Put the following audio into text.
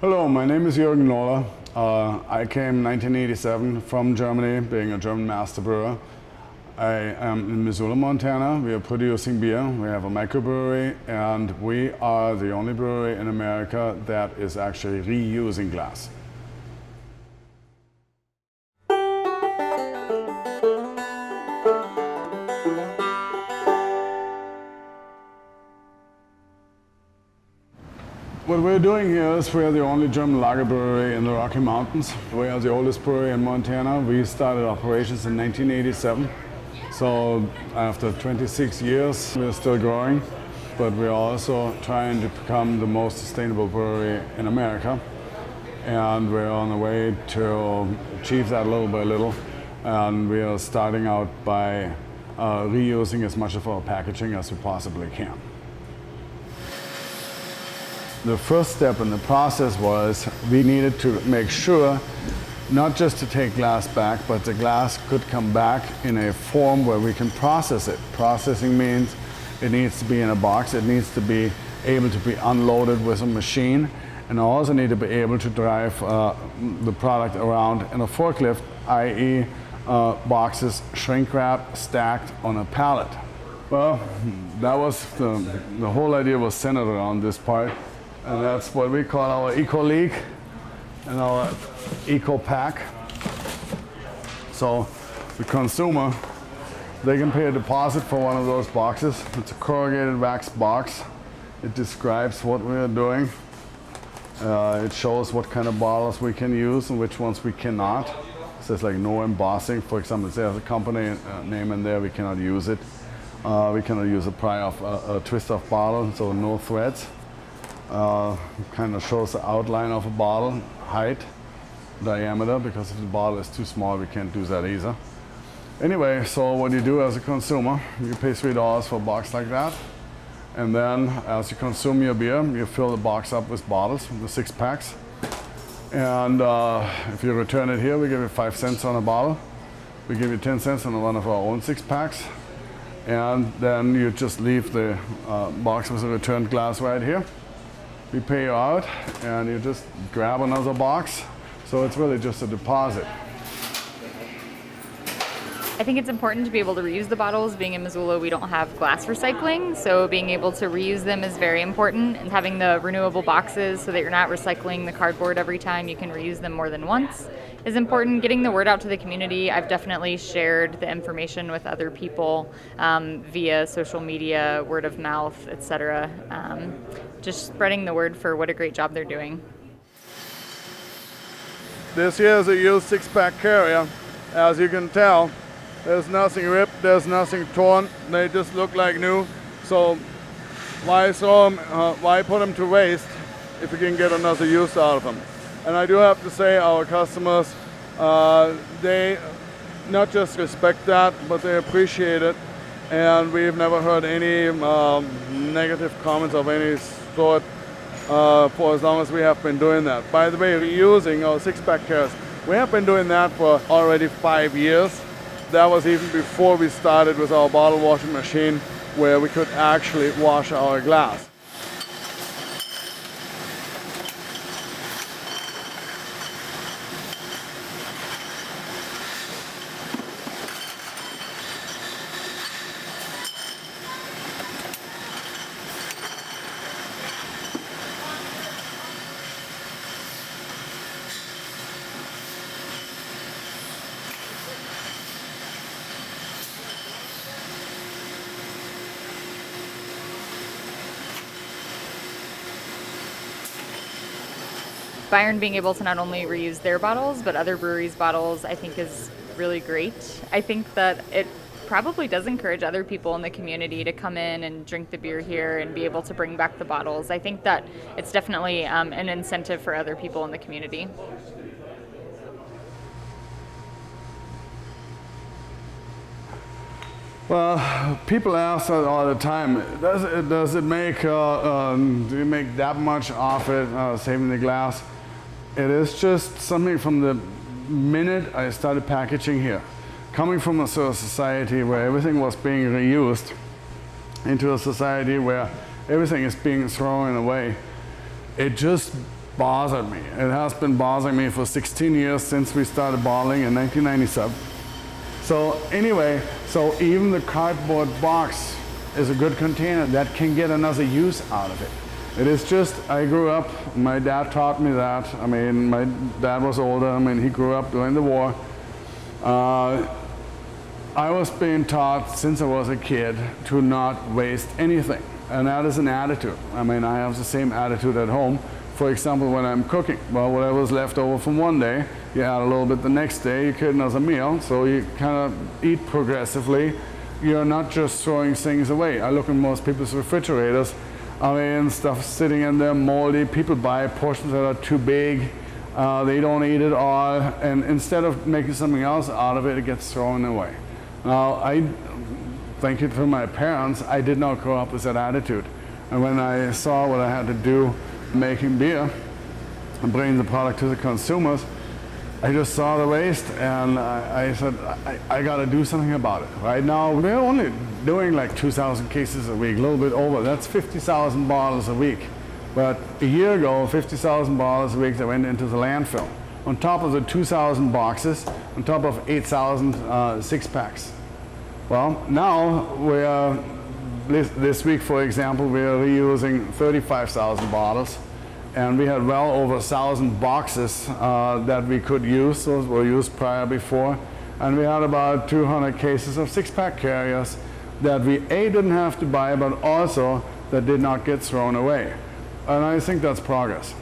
Hello, my name is Jurgen Knoller. I came in 1987 from Germany, being a German master brewer. I am in Missoula, Montana. We are producing beer. We have a microbrewery, and we are the only brewery in America that is actually reusing glass. What we're doing here is we're the only German lager brewery in the Rocky Mountains. We are the oldest brewery in Montana. We started operations in 1987. So after 26 years, we're still growing, but we're also trying to become the most sustainable brewery in America. And we're on the way to achieve that little by little. And we are starting out by reusing as much of our packaging as we possibly can. The first step in the process was we needed to make sure not just to take glass back, but the glass could come back in a form where we can process it. Processing means it needs to be in a box, it needs to be able to be unloaded with a machine, and I also need to be able to drive the product around in a forklift, i.e. Boxes shrink wrapped, stacked on a pallet. Well, that was the whole idea was centered around this part. And that's what we call our Eco League and our Eco Pack. So the consumer, they can pay a deposit for one of those boxes. It's a corrugated wax box. It describes what we are doing. It shows what kind of bottles we can use and which ones we cannot. It says like no embossing. For example, it says a company name in there, we cannot use it. We cannot use a twist-off bottle, so no threads. Kind of shows the outline of a bottle, height, diameter, because if the bottle is too small, we can't do that either. Anyway, so what you do as a consumer, you pay $3 for a box like that, and then as you consume your beer, you fill the box up with bottles, the 6-packs, and if you return it here, we give you 5 cents on a bottle. We give you 10 cents on one of our own 6-packs, and then you just leave the box with a returned glass right here. We pay you out, and you just grab another box. So it's really just a deposit. I think it's important to be able to reuse the bottles. Being in Missoula, we don't have glass recycling, so being able to reuse them is very important. And having the renewable boxes so that you're not recycling the cardboard every time, you can reuse them more than once, is important. Getting the word out to the community. I've definitely shared the information with other people via social media, word of mouth, etc. Just spreading the word for what a great job they're doing. This here is a used 6-pack carrier. As you can tell, there's nothing ripped, there's nothing torn. They just look like new. So why throw them, why put them to waste if you can get another use out of them? And I do have to say our customers, they not just respect that, but they appreciate it. And we've never heard any negative comments of any sort for as long as we have been doing that. By the way, reusing our 6-pack carriers, we have been doing that for already 5 years. That was even before we started with our bottle washing machine, where we could actually wash our glass. Bayern being able to not only reuse their bottles, but other breweries' bottles, I think is really great. I think that it probably does encourage other people in the community to come in and drink the beer here and be able to bring back the bottles. I think that it's definitely an incentive for other people in the community. Well, people ask us all the time, does it make, do you make that much off it, saving the glass? It is just something from the minute I started packaging here. Coming from a sort of society where everything was being reused into a society where everything is being thrown away, it just bothered me. It has been bothering me for 16 years since we started bottling in 1997. So anyway, so even the cardboard box is a good container that can get another use out of it. It is just, I grew up, my dad taught me that. I mean, my dad was older, I mean, he grew up during the war. I was being taught since I was a kid to not waste anything, and that is an attitude. I mean, I have the same attitude at home. For example, when I'm cooking, well, whatever was left over from one day, you add a little bit the next day, you create another meal, so you kind of eat progressively. You're not just throwing things away. I look in most people's refrigerators, I mean, stuff sitting in there moldy. People buy portions that are too big. They don't eat it all, and instead of making something else out of it, it gets thrown away. Now, I thank you to my parents, I did not grow up with that attitude. And when I saw what I had to do making beer and bringing the product to the consumers, I just saw the waste, and I said, I got to do something about it. Right now, we're only doing like 2,000 cases a week, a little bit over. That's 50,000 bottles a week. But a year ago, 50,000 bottles a week that went into the landfill. On top of the 2,000 boxes, on top of 8,000 six-packs. Well, now we're, this week, for example, we are reusing 35,000 bottles. And we had well over 1,000 boxes that we could use. Those were used prior before. And we had about 200 cases of six-pack carriers that we didn't have to buy, but also that did not get thrown away. And I think that's progress.